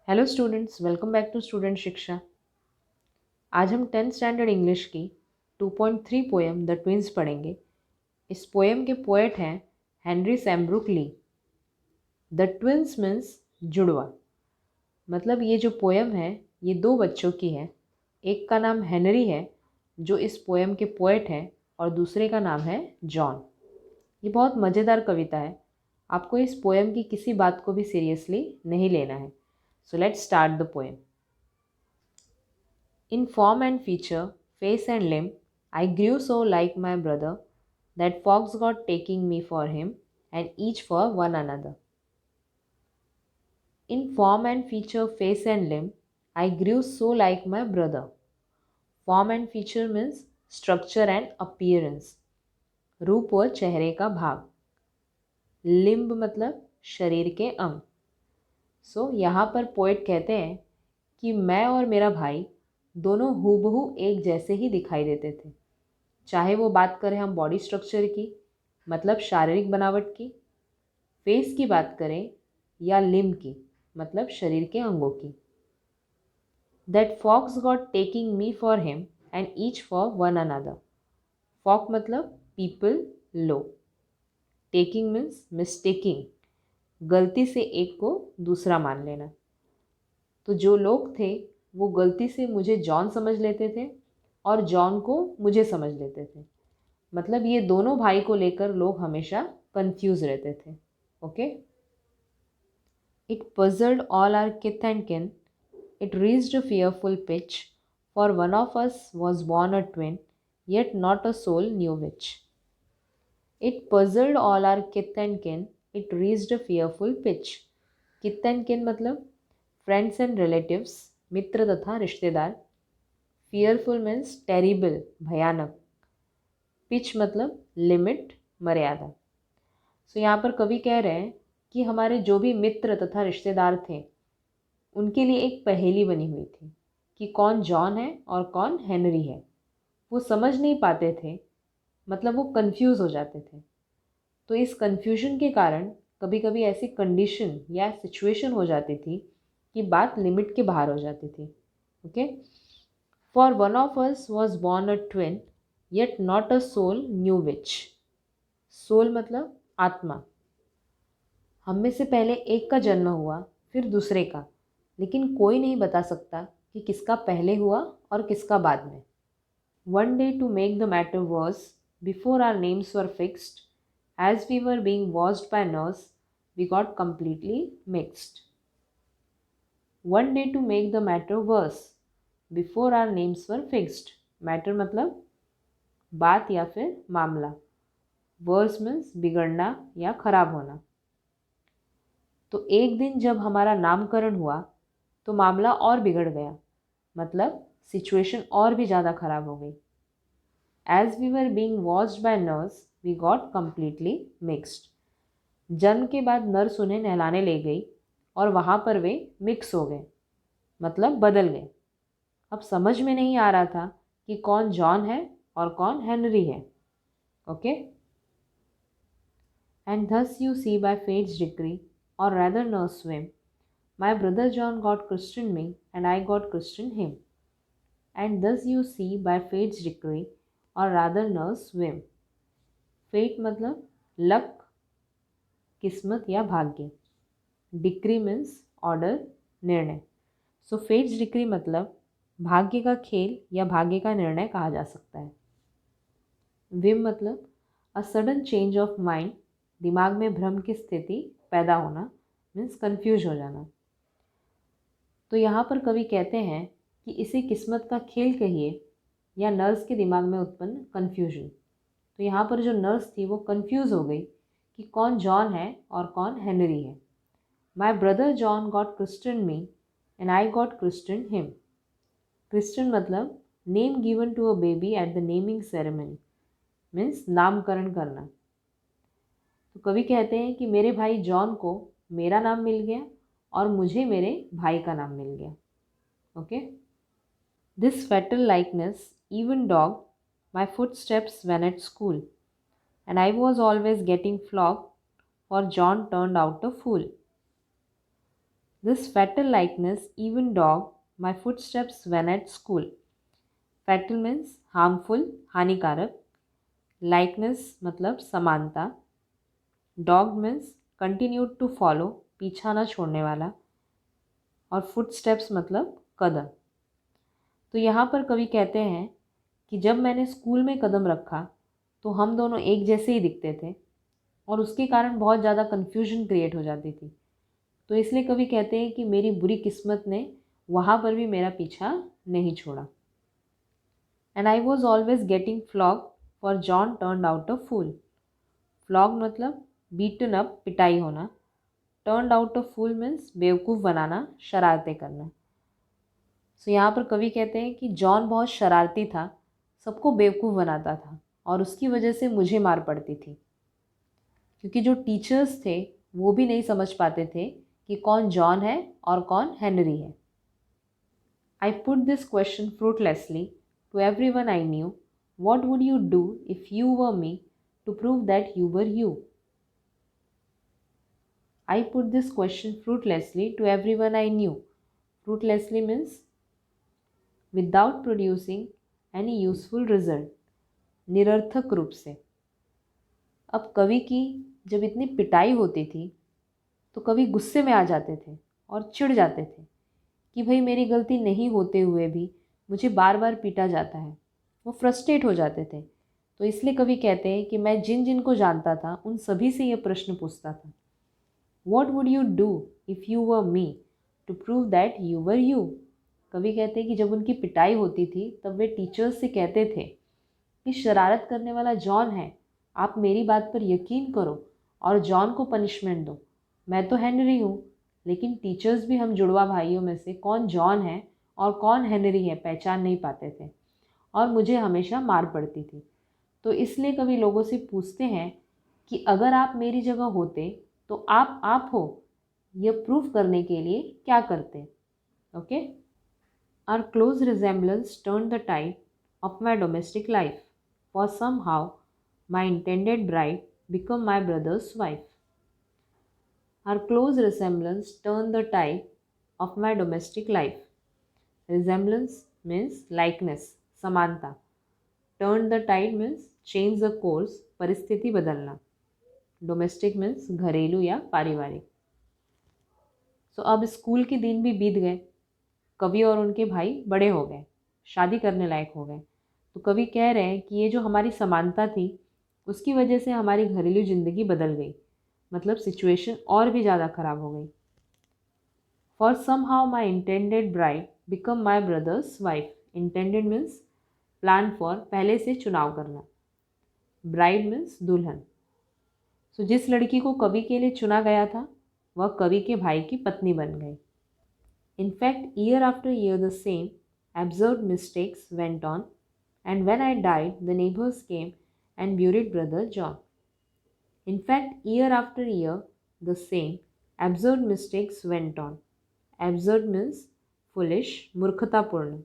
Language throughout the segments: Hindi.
Hello students, welcome back to student Shiksha. आज हम 10th स्टैंडर्ड इंग्लिश की 2.3 पोएम द ट्विंस पढ़ेंगे। इस पोएम के पोएट हैं Henry Sambrook Leigh. The twins means जुड़वा। मतलब ये जो पोएम है ये दो बच्चों की है। एक का नाम हेनरी है जो इस पोएम के पोएट हैं और दूसरे का नाम है जॉन। ये बहुत मज़ेदार कविता है। आपको इस पोएम की किसी बात को भी सीरियसली नहीं लेना है। So let's start the poem. In form and feature, face and limb, I grew so like my brother that folks got taking me for him and each for one another. In form and feature, face and limb, I grew so like my brother. Form and feature means structure and appearance. रूप व चेहरे का भाग। लिम्ब मतलब शरीर के अंग। यहाँ पर पोएट कहते हैं कि मैं और मेरा भाई दोनों हूबहू एक जैसे ही दिखाई देते थे। चाहे वो बात करें हम बॉडी स्ट्रक्चर की, मतलब शारीरिक बनावट की, फेस की बात करें या लिम्ब की, मतलब शरीर के अंगों की। That folks got taking me for him and each for one another. Folk मतलब पीपल, लोग। टेकिंग मीन्स मिस्टेकिंग, गलती से एक को दूसरा मान लेना। तो जो लोग थे वो गलती से मुझे जॉन समझ लेते थे और जॉन को मुझे समझ लेते थे। मतलब ये दोनों भाई को लेकर लोग हमेशा कंफ्यूज रहते थे। Okay. It puzzled all our kith and kin, it reached a fearful pitch, for one of us was born a twin, yet not a soul knew which. It puzzled all our kith and kin, it reached a fearful pitch. किथ एंड किन मतलब फ्रेंड्स एंड रिलेटिव्स, मित्र तथा रिश्तेदार। फियरफुल मीन्स टेरिबल, भयानक। पिच मतलब लिमिट, मर्यादा। यहाँ पर कवि कह रहे हैं कि हमारे जो भी मित्र तथा रिश्तेदार थे उनके लिए एक पहेली बनी हुई थी कि कौन जॉन है और कौन हेनरी है। वो समझ नहीं पाते थे, मतलब वो कंफ्यूज हो जाते थे। तो इस कंफ्यूजन के कारण कभी कभी ऐसी कंडीशन या सिचुएशन हो जाती थी कि बात लिमिट के बाहर हो जाती थी। Okay. For one of us was born a twin, yet not a soul knew which. Soul मतलब आत्मा। हम में से पहले एक का जन्म हुआ, फिर दूसरे का, लेकिन कोई नहीं बता सकता कि किसका पहले हुआ और किसका बाद में। One day to make the matter worse, before our names were fixed, as we were being watched by nurse, we got completely mixed. One day to make the matter worse, before our names were fixed. Matter मतलब बात या फिर मामला। वर्स मीन्स बिगड़ना या खराब होना। तो एक दिन जब हमारा नामकरण हुआ तो मामला और बिगड़ गया, मतलब सिचुएशन और भी ज़्यादा खराब हो गई। As we were being watched by nurse, we got completely mixed. जन्म के बाद नर्स उन्हें नहलाने ले गई और वहाँ पर वे मिक्स हो गए, मतलब बदल गए। अब समझ में नहीं आ रहा था कि कौन जॉन है और कौन हेनरी है। Okay. And thus you see by fate's decree, or rather nurse swim, my brother John got christened me and I got christened him. And thus you see by fate's decree, or rather nurse swim. Fate मतलब लक, किस्मत या भाग्य। डिक्री मीन्स ऑर्डर, निर्णय। फेट्स डिक्री मतलब भाग्य का खेल या भाग्य का निर्णय कहा जा सकता है। विम मतलब a sudden change of mind, दिमाग में भ्रम की स्थिति पैदा होना, मीन्स कंफ्यूज हो जाना। तो यहाँ पर कवि कहते हैं कि इसे किस्मत का खेल कहिए या नर्स के दिमाग में उत्पन्न कन्फ्यूजन। तो यहाँ पर जो नर्स थी वो कंफ्यूज हो गई कि कौन जॉन है और कौन हेनरी है। My brother John got christened me and I got christened him. Christened मतलब name given to a baby at the naming ceremony, means नामकरण करना। तो कवि कहते हैं कि मेरे भाई जॉन को मेरा नाम मिल गया और मुझे मेरे भाई का नाम मिल गया। Okay. This fatal likeness even dogged my footsteps when at school, and I was always getting flogged, for John turned out a fool. This fatal likeness even dog my footsteps when at school. Fatal means harmful, हानिकारक। लाइकनेस मतलब समानता। Dog means continued to follow, पीछा न छोड़ने वाला। और फुट स्टेप्स मतलब कदम। तो यहाँ पर कवि कहते हैं कि जब मैंने स्कूल में कदम रखा तो हम दोनों एक जैसे ही दिखते थे और उसके कारण बहुत ज़्यादा कन्फ्यूजन क्रिएट हो जाती थी। तो इसलिए कवि कहते हैं कि मेरी बुरी किस्मत ने वहाँ पर भी मेरा पीछा नहीं छोड़ा। And I was always getting flog for John turned out a fool. Flog मतलब बीटन अप, पिटाई होना। Turned out a fool means बेवकूफ़ बनाना, शरारतें करना। सो यहाँ पर कवि कहते हैं कि जॉन बहुत शरारती था, सबको बेवकूफ़ बनाता था और उसकी वजह से मुझे मार पड़ती थी, क्योंकि जो टीचर्स थे वो भी नहीं समझ पाते थे कि कौन जॉन है और कौन हेनरी है। I put this question fruitlessly to every one I knew, what would you do if you were me to prove that you were you. I put this question fruitlessly to everyone I knew. Fruitlessly means without producing any useful result, निरर्थक रूप से। अब कवि की जब इतनी पिटाई होती थी तो कवि गुस्से में आ जाते थे और चिढ़ जाते थे कि भाई मेरी गलती नहीं होते हुए भी मुझे बार बार पीटा जाता है। वो फ्रस्ट्रेट हो जाते थे। तो इसलिए कवि कहते हैं कि मैं जिन जिन को जानता था उन सभी से ये प्रश्न पूछता था, What would you do if you were me to prove that you were you? कवि कहते हैं कि जब उनकी पिटाई होती थी तब वे टीचर्स से कहते थे कि शरारत करने वाला जॉन है, आप मेरी बात पर यकीन करो और जॉन को पनिशमेंट दो। मैं तो हेनरी हूँ, लेकिन टीचर्स भी हम जुड़वा भाइयों में से कौन जॉन है और कौन हेनरी है पहचान नहीं पाते थे और मुझे हमेशा मार पड़ती थी। तो इसलिए कवि लोगों से पूछते हैं कि अगर आप मेरी जगह होते तो आप हो, यह प्रूफ करने के लिए क्या करते। Okay. Our close resemblance turn the tide of my domestic life, for somehow my intended bride become my brother's wife. Our close resemblance turn the tide of my domestic life. Resemblance means likeness, समानता। Turn the tide means change the course, परिस्थिति बदलना। डोमेस्टिक मीन्स घरेलू या पारिवारिक। सो अब स्कूल के दिन भी बीत गए, कवि और उनके भाई बड़े हो गए, शादी करने लायक हो गए। तो कवि कह रहे हैं कि ये जो हमारी समानता थी उसकी वजह से हमारी घरेलू ज़िंदगी बदल गई, मतलब सिचुएशन और भी ज़्यादा ख़राब हो गई। For somehow my intended bride become my brother's wife. Intended means plan for, पहले से चुनाव करना। ब्राइड मीन्स दुल्हन। सो जिस लड़की को कवि के लिए चुना गया था वह कवि के भाई की पत्नी बन गई। In fact, year after year the same absurd mistakes went on, and when I died, the neighbors came and buried brother John. In fact, year after year the same absurd mistakes went on. Absurd means foolish, मूर्खतापूर्ण।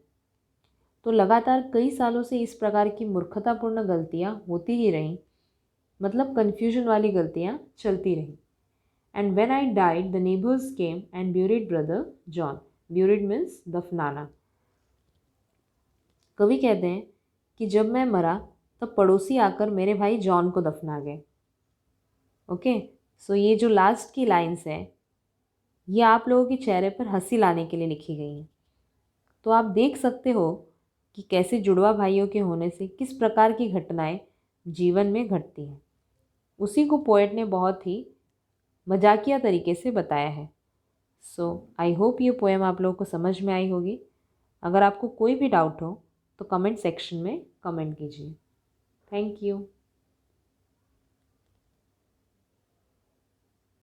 तो लगातार कई सालों से इस प्रकार की मूर्खतापूर्ण गलतियाँ होती ही रहीं, मतलब कन्फ्यूजन वाली गलतियाँ चलती रहीं। And when I died, the neighbors came and buried brother John. Buried means दफनाना। कवि कहते हैं कि जब मैं मरा तब पड़ोसी आकर मेरे भाई जॉन को दफना गए। ओके। सो ये जो लास्ट की लाइन्स है ये आप लोगों के चेहरे पर हंसी लाने के लिए लिखी गई हैं। तो आप देख सकते हो कि कैसे जुड़वा भाइयों के होने से किस प्रकार की घटनाएं जीवन में घटती हैं। उसी को पोएट ने बहुत ही मजाकिया तरीके से बताया है। सो आई होप ये पोएम आप लोगों को समझ में आई होगी। अगर आपको कोई भी डाउट हो तो कमेंट सेक्शन में कमेंट कीजिए। Thank you.